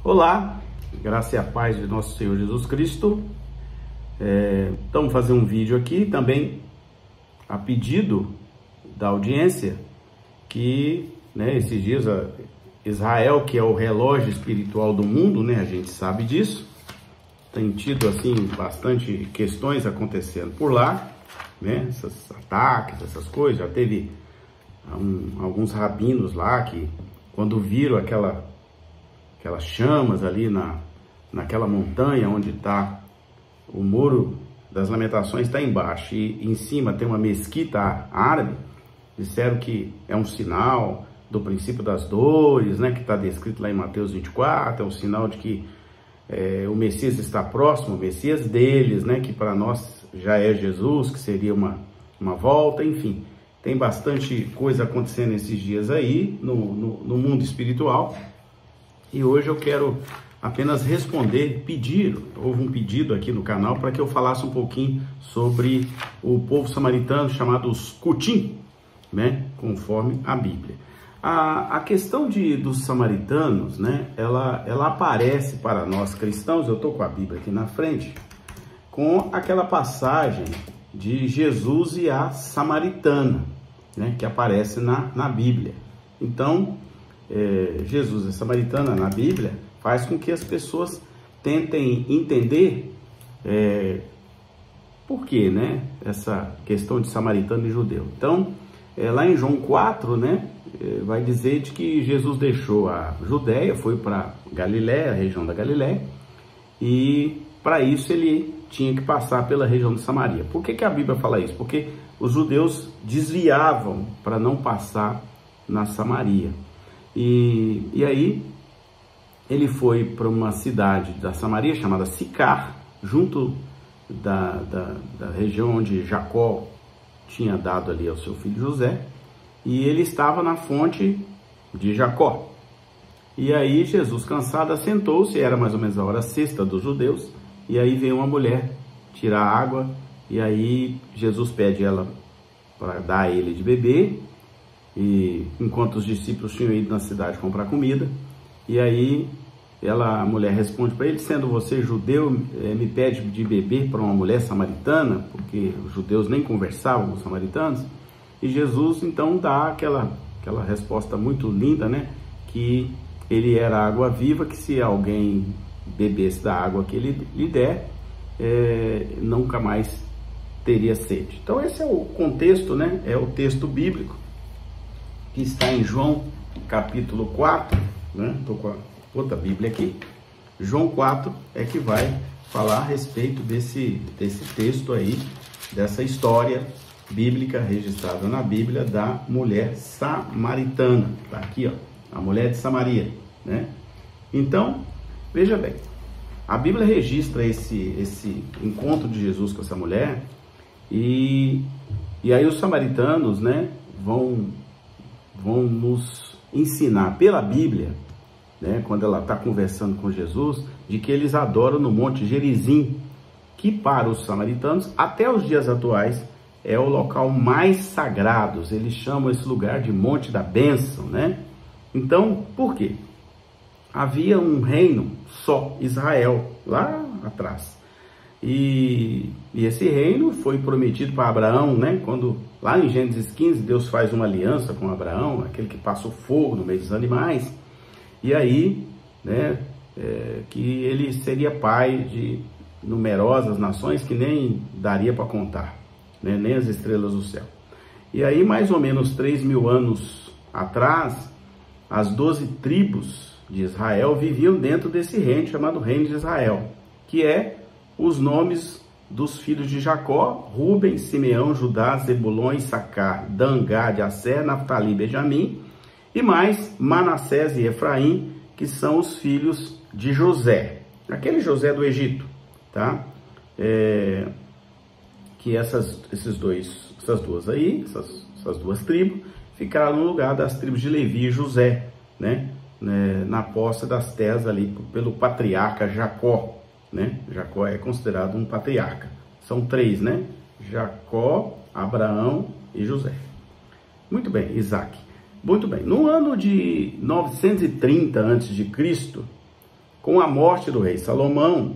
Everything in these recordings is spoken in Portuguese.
Olá, graça e a paz de nosso Senhor Jesus Cristo. Vamos fazer um vídeo aqui também a pedido da audiência que, esses dias Israel, que é o relógio espiritual do mundo, a gente sabe disso, tem tido assim bastante questões acontecendo por lá, esses ataques, essas coisas. Já teve alguns rabinos lá que, quando viram aquelas chamas ali naquela montanha onde está o Muro das Lamentações, está embaixo, e em cima tem uma mesquita árabe, disseram que é um sinal do princípio das dores, que está descrito lá em Mateus 24, é um sinal de que o Messias está próximo, o Messias deles, que para nós já é Jesus, que seria uma volta, enfim. Tem bastante coisa acontecendo esses dias aí no mundo espiritual, e hoje eu quero apenas houve um pedido aqui no canal para que eu falasse um pouquinho sobre o povo samaritano chamado os Cutim, conforme a Bíblia. A questão dos samaritanos, ela aparece para nós cristãos. Eu estou com a Bíblia aqui na frente, com aquela passagem de Jesus e a samaritana, que aparece na Bíblia. Então, Jesus e a samaritana na Bíblia faz com que as pessoas tentem entender por que, essa questão de samaritano e judeu. Então, lá em João 4, vai dizer de que Jesus deixou a Judéia, foi para Galiléia, a região da Galiléia, e para isso ele tinha que passar pela região de Samaria. Por que a Bíblia fala isso? Porque os judeus desviavam para não passar na Samaria. E aí ele foi para uma cidade da Samaria chamada Sicar, junto da região onde Jacó tinha dado ali ao seu filho José, e ele estava na fonte de Jacó. E aí Jesus, cansado, assentou-se, era mais ou menos a hora sexta dos judeus, e aí veio uma mulher tirar água, e aí Jesus pede ela para dar a ele de beber, e enquanto os discípulos tinham ido na cidade comprar comida, e aí a mulher responde para ele: sendo você judeu, me pede de beber para uma mulher samaritana, porque os judeus nem conversavam com os samaritanos. E Jesus então dá aquela resposta muito linda, que ele era água viva, que se alguém bebesse da água que ele lhe der, nunca mais teria sede. Então esse é o contexto, é o texto bíblico que está em João capítulo 4, estou com a outra Bíblia aqui. João 4 é que vai falar a respeito desse texto aí, dessa história bíblica registrada na Bíblia da mulher samaritana. Está aqui, a mulher de Samaria, Então, veja bem, a Bíblia registra esse encontro de Jesus com essa mulher, e aí os samaritanos, vão nos ensinar pela Bíblia, quando ela está conversando com Jesus, de que eles adoram no Monte Gerizim, que para os samaritanos, até os dias atuais, é o local mais sagrado. Eles chamam esse lugar de Monte da Bênção, Então, por quê? Havia um reino só, Israel, lá atrás. E esse reino foi prometido para Abraão, quando lá em Gênesis 15, Deus faz uma aliança com Abraão, aquele que passa o fogo no meio dos animais. E aí, que ele seria pai de numerosas nações que nem daria para contar, nem as estrelas do céu. E aí, mais ou menos 3.000 anos atrás, as 12 tribos de Israel viviam dentro desse reino chamado Reino de Israel, que é os nomes dos filhos de Jacó: Rúben, Simeão, Judá, Zebulon, Issacar, Dan, Gad, Asser, Naftali, Benjamim, e mais Manassés e Efraim, que são os filhos de José, aquele José do Egito, tá? Que essas duas tribos ficaram no lugar das tribos de Levi e José, na posse das terras ali pelo patriarca Jacó, Jacó é considerado um patriarca. São três, Jacó, Abraão e José. Muito bem, Isaac. Muito bem. No ano de 930 a.C., com a morte do rei Salomão,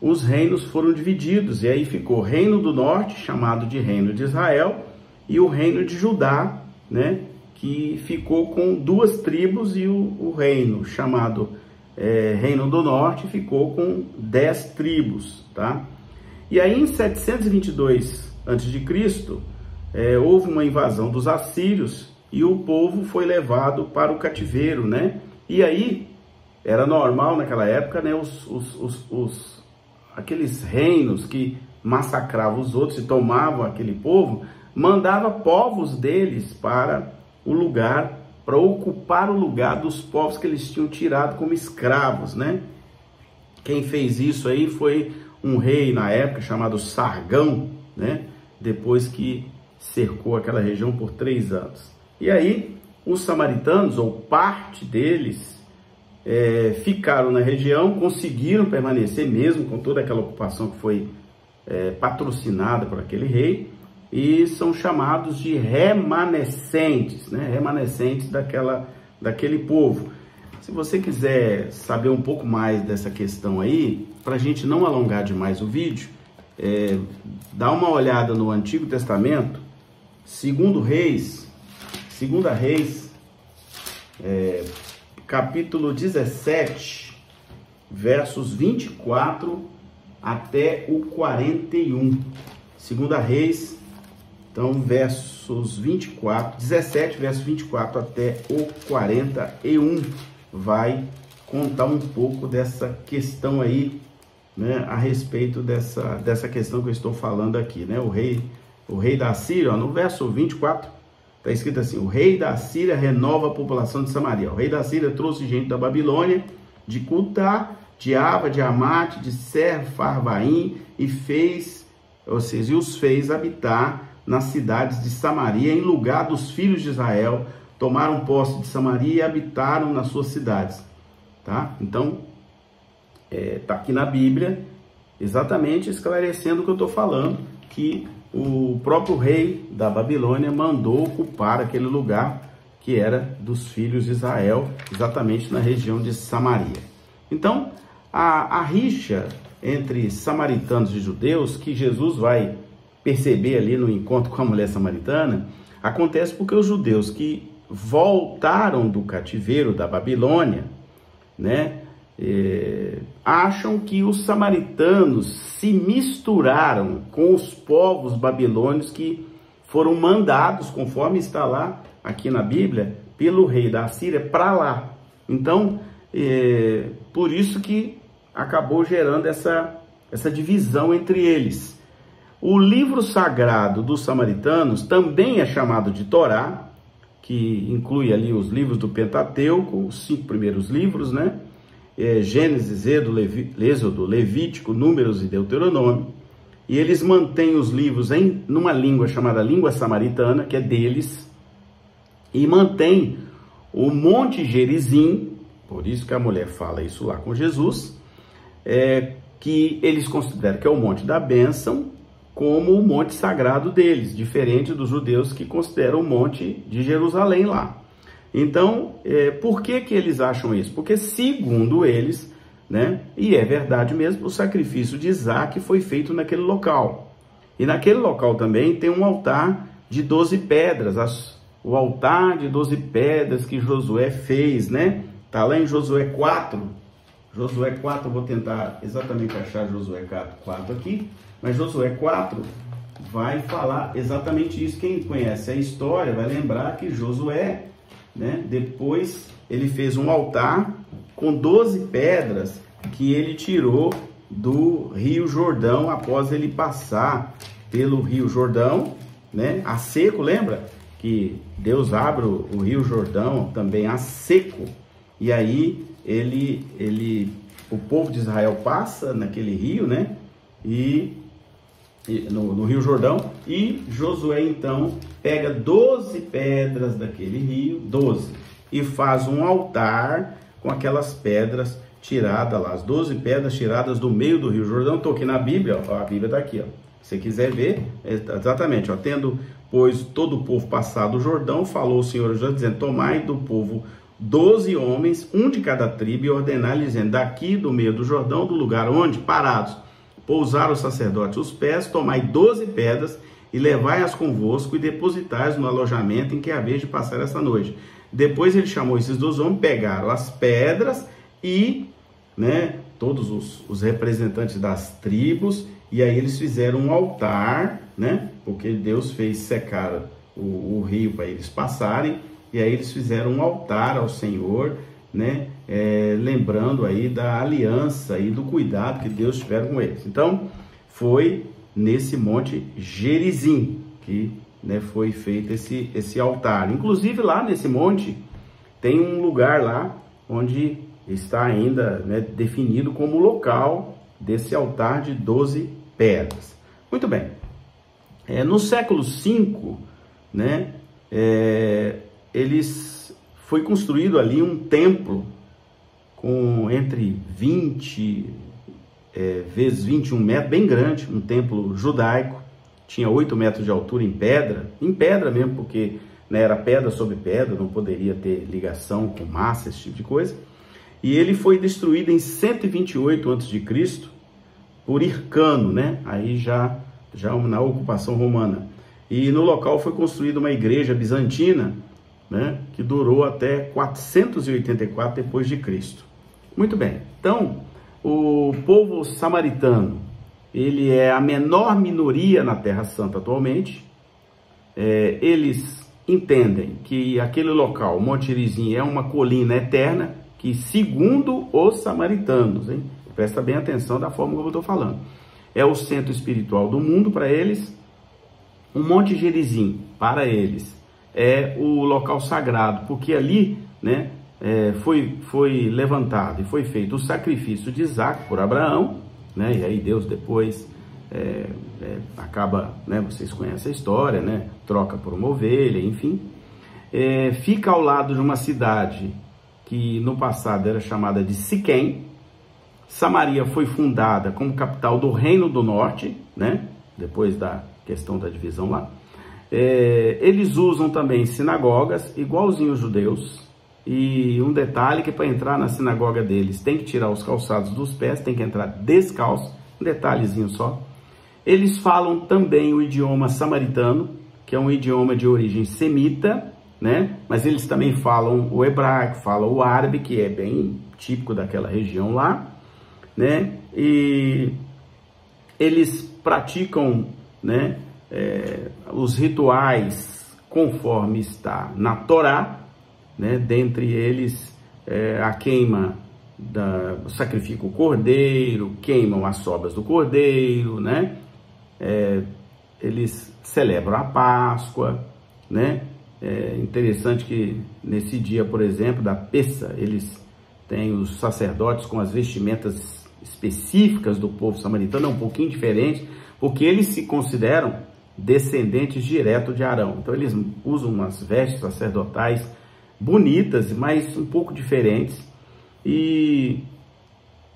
os reinos foram divididos, e aí ficou o reino do norte, chamado de reino de Israel, e o reino de Judá, né, que ficou com 2 tribos, e o reino chamado reino do norte ficou com 10 tribos, tá? E aí em 722 a.C., houve uma invasão dos assírios, e o povo foi levado para o cativeiro, né? E aí era normal naquela época, né, aqueles reinos que massacravam os outros e tomavam aquele povo, mandava povos deles para o lugar, para ocupar o lugar dos povos que eles tinham tirado como escravos, né? Quem fez isso aí foi um rei na época chamado Sargão, né? Depois que cercou aquela região por 3 anos. E aí os samaritanos, ou parte deles, ficaram na região, conseguiram permanecer mesmo com toda aquela ocupação que foi patrocinada por aquele rei, e são chamados de remanescentes, né? Remanescentes daquele povo. Se você quiser saber um pouco mais dessa questão aí, para a gente não alongar demais o vídeo, dá uma olhada no Antigo Testamento, 2 Reis, capítulo 17, versos 24 até o 41. 2 Reis, então, versos 17, versos 24 até o 41, vai contar um pouco dessa questão aí, né, a respeito dessa questão que eu estou falando aqui, né? O rei da Síria, ó, no verso 24, está escrito assim: o rei da Síria renova a população de Samaria. O rei da Síria trouxe gente da Babilônia, de Cutá, de Ava, de Amate, de Sepharvaim, e os fez habitar nas cidades de Samaria, em lugar dos filhos de Israel. Tomaram posse de Samaria e habitaram nas suas cidades, tá? Então, tá aqui na Bíblia, exatamente esclarecendo o que eu estou falando, que o próprio rei da Babilônia mandou ocupar aquele lugar que era dos filhos de Israel, exatamente na região de Samaria. Então, a rixa entre samaritanos e judeus, que Jesus vai perceber ali no encontro com a mulher samaritana, acontece porque os judeus que voltaram do cativeiro da Babilônia, né, acham que os samaritanos se misturaram com os povos babilônios que foram mandados, conforme está lá aqui na Bíblia, pelo rei da Síria para lá. Então, por isso que acabou gerando essa divisão entre eles. O livro sagrado dos samaritanos também é chamado de Torá, que inclui ali os livros do Pentateuco, os 5 primeiros livros, né? Gênesis, Êxodo, Levítico, Números e Deuteronômio. E eles mantêm os livros numa língua chamada língua samaritana, que é deles, e mantêm o Monte Gerizim, por isso que a mulher fala isso lá com Jesus, que eles consideram que é o Monte da Bênção, como o monte sagrado deles, diferente dos judeus que consideram o Monte de Jerusalém lá. Então, por que eles acham isso? Porque, segundo eles, né, e é verdade mesmo, o sacrifício de Isaac foi feito naquele local. E naquele local também tem um altar de 12 pedras, o altar de 12 pedras que Josué fez, né? Está lá em Josué 4. Josué 4, eu vou tentar exatamente achar Josué 4 aqui. Mas Josué 4 vai falar exatamente isso. Quem conhece a história vai lembrar que Josué, né, depois ele fez um altar com 12 pedras que ele tirou do Rio Jordão após ele passar pelo Rio Jordão, né, a seco. Lembra que Deus abre o Rio Jordão também a seco, e aí o povo de Israel passa naquele rio, né, no Rio Jordão, e Josué então pega 12 pedras daquele rio, 12, e faz um altar com aquelas pedras tiradas lá, as 12 pedras tiradas do meio do Rio Jordão. Estou aqui na Bíblia, ó, a Bíblia está aqui, ó. Se você quiser ver, exatamente, ó, tendo, pois, todo o povo passado o Jordão, falou o Senhor Josué, dizendo: tomai do povo 12 homens, um de cada tribo, e ordenar-lhes, dizendo: daqui do meio do Jordão, do lugar onde, parados, pousaram os sacerdotes os pés, tomai 12 pedras, e levai-as convosco, e depositai-as no alojamento em que haveis de passar essa noite. Depois ele chamou esses 2 homens, pegaram as pedras e, né, todos os representantes das tribos, e aí eles fizeram um altar, né, porque Deus fez secar o rio para eles passarem, e aí eles fizeram um altar ao Senhor, né, lembrando aí da aliança e do cuidado que Deus tiver com eles. Então, foi nesse monte Gerizim que, né, foi feito esse altar. Inclusive lá nesse monte tem um lugar lá onde está ainda, né, definido como local desse altar de 12 pedras. Muito bem. No século V, né, foi construído ali um templo com entre 20 vezes 21 metros, bem grande, um templo judaico, tinha 8 metros de altura em pedra mesmo, porque, né, era pedra sobre pedra, não poderia ter ligação com massa, esse tipo de coisa. E ele foi destruído em 128 a.C. por Hircano, né? Aí já na ocupação romana. E no local foi construída uma igreja bizantina, né, que durou até 484 depois de Cristo. Muito bem. Então, o povo samaritano, ele é a menor minoria na Terra Santa atualmente. Eles entendem que aquele local, Monte Gerizim, é uma colina eterna, que segundo os samaritanos, hein, presta bem atenção da forma como eu estou falando, é o centro espiritual do mundo para eles. O Monte Gerizim, para eles, é o local sagrado, porque ali, né, foi levantado e foi feito o sacrifício de Isaac por Abraão, né, e aí Deus depois acaba, né, vocês conhecem a história, né, troca por uma ovelha, enfim. Fica ao lado de uma cidade que no passado era chamada de Siquém. Samaria foi fundada como capital do Reino do Norte, né, depois da questão da divisão lá. Eles usam também sinagogas, igualzinho os judeus. E um detalhe, que para entrar na sinagoga deles tem que tirar os calçados dos pés, tem que entrar descalço, um detalhezinho só. Eles falam também o idioma samaritano, que é um idioma de origem semita, né? Mas eles também falam o hebraico, falam o árabe, que é bem típico daquela região lá, né? E eles praticam, né, os rituais conforme está na Torá, né? Dentre eles a queima, sacrifica o cordeiro, queimam as sobras do cordeiro, né? Eles celebram a Páscoa, né? É interessante que nesse dia, por exemplo, da Pessa, eles têm os sacerdotes com as vestimentas específicas do povo samaritano, é um pouquinho diferente, porque eles se consideram descendentes direto de Arão. Então eles usam umas vestes sacerdotais bonitas, mas um pouco diferentes. E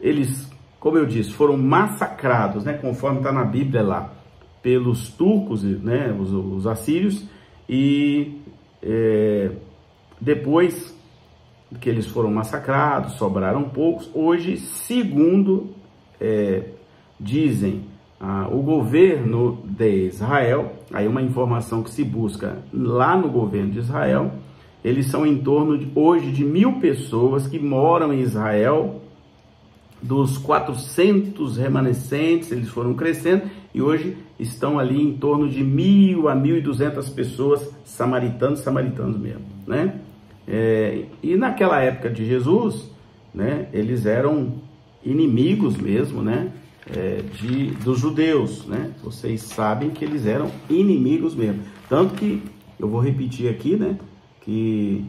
eles, como eu disse, foram massacrados, né, conforme está na Bíblia lá, pelos turcos, né, os assírios. E depois que eles foram massacrados, sobraram poucos. Hoje, segundo dizem o governo de Israel, aí uma informação que se busca lá no governo de Israel, eles são em torno hoje de 1.000 pessoas que moram em Israel. Dos 400 remanescentes, eles foram crescendo e hoje estão ali em torno de 1.000 a 1.200 pessoas samaritanos mesmo, né? E naquela época de Jesus, né, eles eram inimigos mesmo, né, dos judeus, né? Vocês sabem que eles eram inimigos mesmo. Tanto que, eu vou repetir aqui, né, que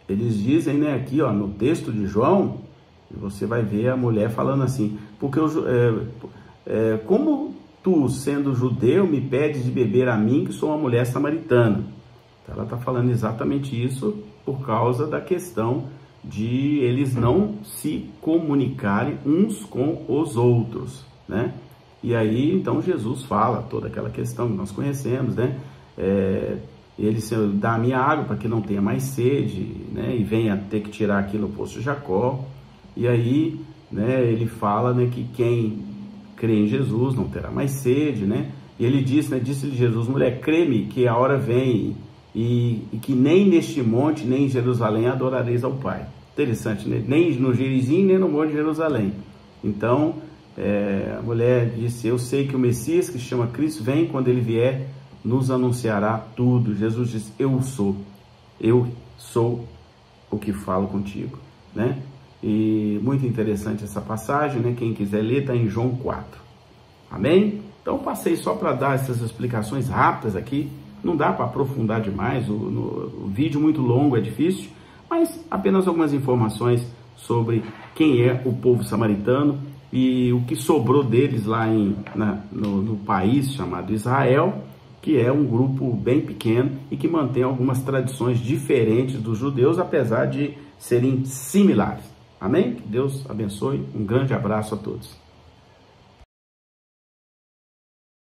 eles dizem, né, aqui, ó, no texto de João, você vai ver a mulher falando assim: porque como tu, sendo judeu, me pedes de beber a mim, que sou uma mulher samaritana? Então, ela está falando exatamente isso por causa da questão de eles não se comunicarem uns com os outros, né? E aí, então, Jesus fala toda aquela questão que nós conhecemos, né? ele dá a minha água para que não tenha mais sede, né? E venha ter que tirar aquilo no poço de Jacó. E aí, né, ele fala, né, que quem crê em Jesus não terá mais sede, né? E ele disse, né, disse-lhe Jesus: mulher, crê-me que a hora vem e que nem neste monte, nem em Jerusalém adorareis ao Pai. Interessante, né? Nem no Gerizim, nem no monte de Jerusalém. Então, a mulher disse: eu sei que o Messias, que se chama Cristo, vem, quando ele vier, nos anunciará tudo. Jesus disse: eu sou o que falo contigo, né? E muito interessante essa passagem, né? Quem quiser ler, está em João 4. Amém? Então, passei só para dar essas explicações rápidas aqui. Não dá para aprofundar demais, o vídeo muito longo, é difícil, mas apenas algumas informações sobre quem é o povo samaritano e o que sobrou deles lá no país chamado Israel, que é um grupo bem pequeno e que mantém algumas tradições diferentes dos judeus, apesar de serem similares. Amém? Que Deus abençoe. Um grande abraço a todos.